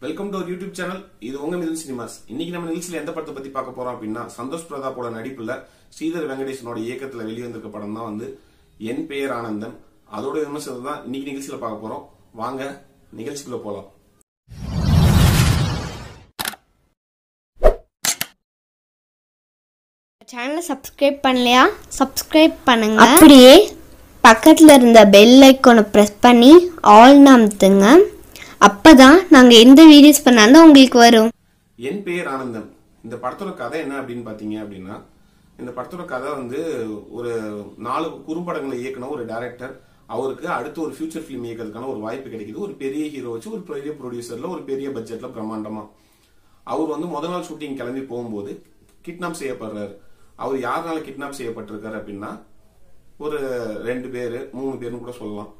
Welcome to our YouTube channel. இது உங்க Mithun cinemas. இன்னைக்கு நம்ம நிகழ்ச்சியில எந்த படத்தை பத்தி பார்க்க போறோம் அப்படின்னா, சந்தோஷ் பிரதாப்போட நடிப்புல ஸ்ரீதர் வெங்கடேசனோட இயக்கத்துல வெளிவந்திருக்க படம் தான் வந்து என் பெயர் ஆனந்தன். அதோட விமர்சனம் தான் இன்னைக்கு நிகழ்ச்சியில பார்க்க போறோம். வாங்க நிகழ்ச்சிக்குள்ள போலாம். சேனலை சப்ஸ்கிரைப் பண்ணலையா? சப்ஸ்கிரைப் பண்ணுங்க. அப்படியே பக்கத்தில் இருந்த பெல் ஐக்கானை ப்ரெஸ் பண்ணி ஆல் அமுத்துங்க. அப்பதான் நாங்க எந்த வீடியோஸ் பண்ணாலும் உங்களுக்கு வரும். என் பெயர் ஆனந்தன் இந்த படத்தோட கதை என்ன அப்படின்னு பாத்தீங்க அப்படின்னா, இந்த படத்தோட கதை வந்து ஒரு 4 குறும்படங்களை இயக்குன ஒரு டைரக்டர், அவருக்கு அடுத்து ஒரு ஃபியூச்சர் பிலிம் இயக்கிறதுக்கான ஒரு வாய்ப்பு கிடைக்குது. ஒரு பெரிய ஹீரோ வச்சு, ஒரு பெரிய ப்ரொடியூசர்ல, ஒரு பெரிய பட்ஜெட்ல பிரம்மாண்டமா. அவர் வந்து முதல் நாள் ஷூட்டிங் கிளம்பி போகும்போது கிட்னாப் செய்யப்படுறாரு. அவர் யாருனால கிட்னாப் செய்யப்பட்டிருக்காரு அப்படின்னா, ஒரு 2 பேரு 3 பேருன்னு கூட சொல்லலாம்.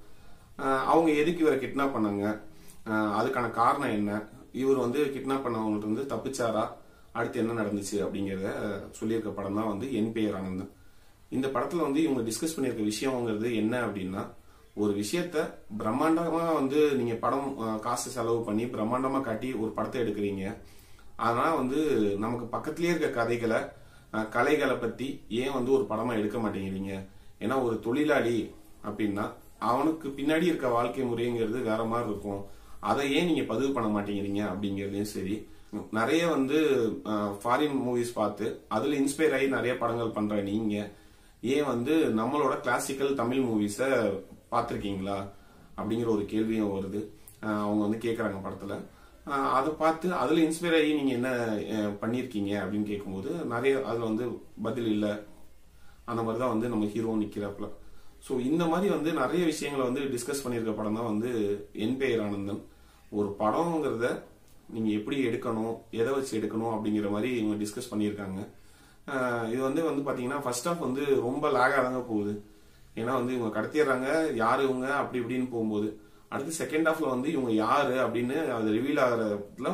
அவங்க எதுக்கு இவரை கிட்னாப் பண்ணாங்க, அதுக்கான காரணம் என்ன, இவர் வந்து கிட்னாப் பண்ணவங்களுக்கு வந்து தப்பிச்சாரா, அடுத்து என்ன நடந்துச்சு அப்படிங்கறத சொல்லியிருக்க படம் தான் வந்து என் பெயர் ஆனந்தன். இந்த படத்துல வந்து இவங்க டிஸ்கஸ் பண்ணியிருக்க விஷயம்ங்கிறது என்ன அப்படின்னா, ஒரு விஷயத்த பிரம்மாண்டமா வந்து நீங்க படம் காசு செலவு பண்ணி பிரம்மாண்டமா காட்டி ஒரு படத்தை எடுக்கிறீங்க. அதனால வந்து நமக்கு பக்கத்திலேயே இருக்க கலைகளை பத்தி ஏன் வந்து ஒரு படமா எடுக்க மாட்டேங்கிறீங்க? ஏன்னா ஒரு தொழிலாளி அப்படின்னா அவனுக்கு பின்னாடி இருக்க வாழ்க்கை முறைங்கிறது வேற மாதிரி இருக்கும். அதை ஏன் நீங்க பதிவு பண்ண மாட்டேங்கிறீங்க அப்படிங்கறதையும் சரி, நிறைய வந்து ஃபாரின் மூவிஸ் பார்த்து அதுல இன்ஸ்பயர் ஆகி நிறைய படங்கள் பண்ற நீங்க ஏன் வந்து நம்மளோட கிளாசிக்கல் தமிழ் மூவிஸ பார்த்திருக்கீங்களா அப்படிங்கிற ஒரு கேள்வியும் வருது. அவங்க வந்து கேக்குறாங்க படத்துல. அதை பார்த்து அதுல இன்ஸ்பயர் ஆகி நீங்க என்ன பண்ணிருக்கீங்க அப்படின்னு கேட்கும்போது நிறைய அதுல வந்து பதில் இல்லை. அந்த மாதிரிதான் வந்து நம்ம ஹீரோ நிக்கிறாப்ல. சோ இந்த மாதிரி வந்து நிறைய விஷயங்களை வந்து டிஸ்கஸ் பண்ணிருக்க படம் தான் வந்து என் பெயர் ஆனந்தன். ஒரு படம்ங்கிறத நீங்க எப்படி எடுக்கணும், எதை வச்சு எடுக்கணும் அப்படிங்கிற மாதிரி இவங்க டிஸ்கஸ் பண்ணியிருக்காங்க. இது வந்து பாத்தீங்கன்னா ஃபர்ஸ்ட் ஹாஃப் வந்து ரொம்ப லேகா தாங்க போகுது. ஏன்னா வந்து இவங்க கடத்திடுறாங்க, யாரு இவங்க அப்படி இப்படின்னு போகும்போது, அடுத்து செகண்ட் ஹாஃப்ல வந்து இவங்க யாரு அப்படின்னு அது ரிவீல் ஆகிறதுல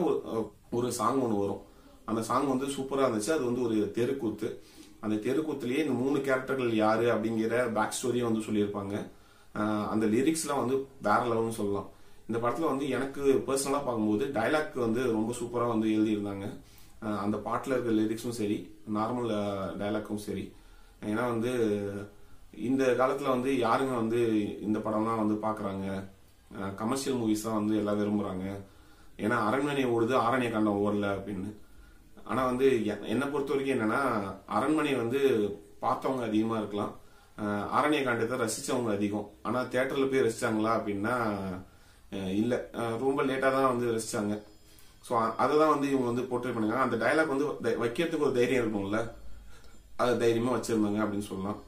ஒரு சாங் ஒன்று வரும். அந்த சாங் வந்து சூப்பரா இருந்துச்சு. அது வந்து ஒரு தெருக்கூத்து. அந்த தெருக்கூத்துலயே இந்த 3 கேரக்டர்கள் யாரு அப்படிங்கிற பேக் ஸ்டோரியை வந்து சொல்லியிருப்பாங்க. அந்த லிரிக்ஸ்லாம் வந்து வேற லெவல்னு சொல்லலாம். இந்த படத்துல வந்து எனக்கு பர்சனலா பார்க்கும்போது டைலாக் வந்து ரொம்ப சூப்பரா வந்து எழுதியிருந்தாங்க. அந்த பாட்டுல இருக்க லிரிக்ஸும் சரி, நார்மல் டைலாக்கும் சரி. ஏன்னா வந்து இந்த காலத்துல வந்து யாருங்க வந்து இந்த படம்லாம் வந்து பாக்குறாங்க, கமர்ஷியல் மூவிஸ் தான் வந்து எல்லாம் விரும்புறாங்க. ஏன்னா அரண்மனை ஓடுது, ஆரண்ய காண்டம் ஓடல அப்படின்னு. ஆனா வந்து என்னை பொறுத்த வரைக்கும் என்னன்னா, அரண்மனை வந்து பார்த்தவங்க அதிகமா இருக்கலாம், ஆரண்ய காண்டத்தை ரசிச்சவங்க அதிகம். ஆனா தியேட்டர்ல போய் ரசிச்சாங்களா அப்படின்னா இல்ல, ரொம்ப லேட்டா தான் வந்து ரசிச்சாங்க. ஸோ அதை வந்து இவங்க வந்து போர்ட்ரே பண்ணுங்க. அந்த டைலாக் வந்து வைக்கிறதுக்கு ஒரு தைரியம் இருக்கும்ல, அது தைரியமா வச்சிருந்தாங்க அப்படின்னு சொல்லலாம்.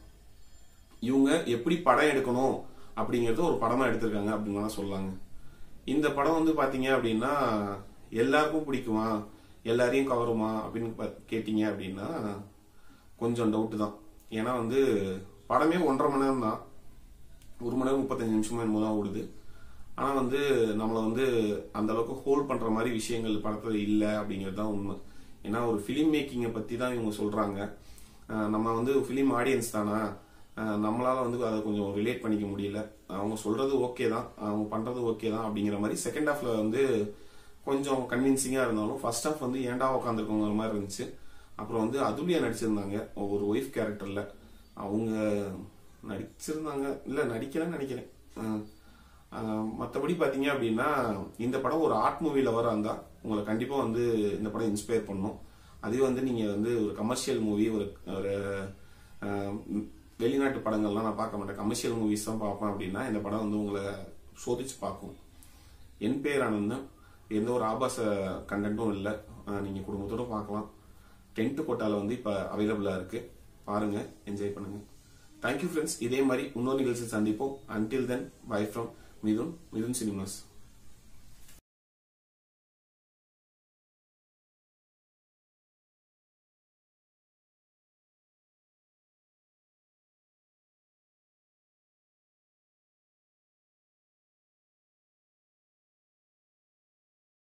இவங்க எப்படி படம் எடுக்கணும் அப்படிங்கறது ஒரு படமா எடுத்திருக்காங்க அப்படின்னு சொல்லலாங்க. இந்த படம் வந்து பாத்தீங்க அப்படின்னா எல்லாருக்கும் பிடிக்குமா, எல்லாரையும் கவருமா அப்படின்னு கேட்டீங்க அப்படின்னா கொஞ்சம் டவுட் தான். ஏன்னா வந்து படமே 1.5 மணி நேரம் தான், 1 மணி நேரம் 35 நிமிஷமா என்னமோ தான் ஓடுது. ஆனா வந்து நம்மள வந்து அந்த அளவுக்கு ஹோல்ட் பண்ற மாதிரி விஷயங்கள் படத்துல இல்ல அப்படிங்கிறது தான் உண்மை. ஏன்னா ஒரு பிலிம் மேக்கிங்கை பத்தி தான் இவங்க சொல்றாங்க. நம்ம வந்து பிலிம் ஆடியன்ஸ் தானா, நம்மளால வந்து அதை கொஞ்சம் ரிலேட் பண்ணிக்க முடியல. அவங்க சொல்றது ஓகே தான், அவங்க பண்றது ஓகே தான் அப்படிங்கிற மாதிரி செகண்ட் ஹாஃப்ல வந்து கொஞ்சம் கன்வின்சிங்கா இருந்தாலும் ஃபர்ஸ்ட் ஹாஃப் வந்து ஏண்டா உட்காந்துருக்கோங்கிற மாதிரி இருந்துச்சு. அப்புறம் வந்து அதுலயே நடிச்சிருந்தாங்க ஒரு ஒய்ஃப் கேரக்டர்ல. அவங்க நடிச்சிருந்தாங்க, இல்ல நடிக்கலன்னு நினைக்கிறேன். மற்றபடி பாத்தீங்க அப்படின்னா இந்த படம் ஒரு ஆர்ட் மூவி லவரா இருந்தா உங்களை கண்டிப்பா வந்து இந்த படம் இன்ஸ்பயர் பண்ணும். அதே வந்து நீங்க வந்து ஒரு கமர்ஷியல் மூவி, ஒரு வெளிநாட்டு படங்கள்லாம் நான் பார்க்க மாட்டேன், கமர்ஷியல் மூவிஸ் தான் பார்ப்பேன் அப்படின்னா இந்த படம் வந்து உங்களை சோதிச்சு பார்க்கும். என் பெயர் ஆனந்தன் எந்த ஒரு ஆபாச கண்டென்ட்டும் இல்லை, நீங்க குடும்பத்தோட பார்க்கலாம். டென்ட் கோட்டால வந்து இப்ப அவைலபிளா இருக்கு, பாருங்க, என்ஜாய் பண்ணுங்க. Thank you friends. இதே மாதிரி இன்னொரு நிகழ்ச்சி சந்திப்போம். Until then by from Mithun cinemas.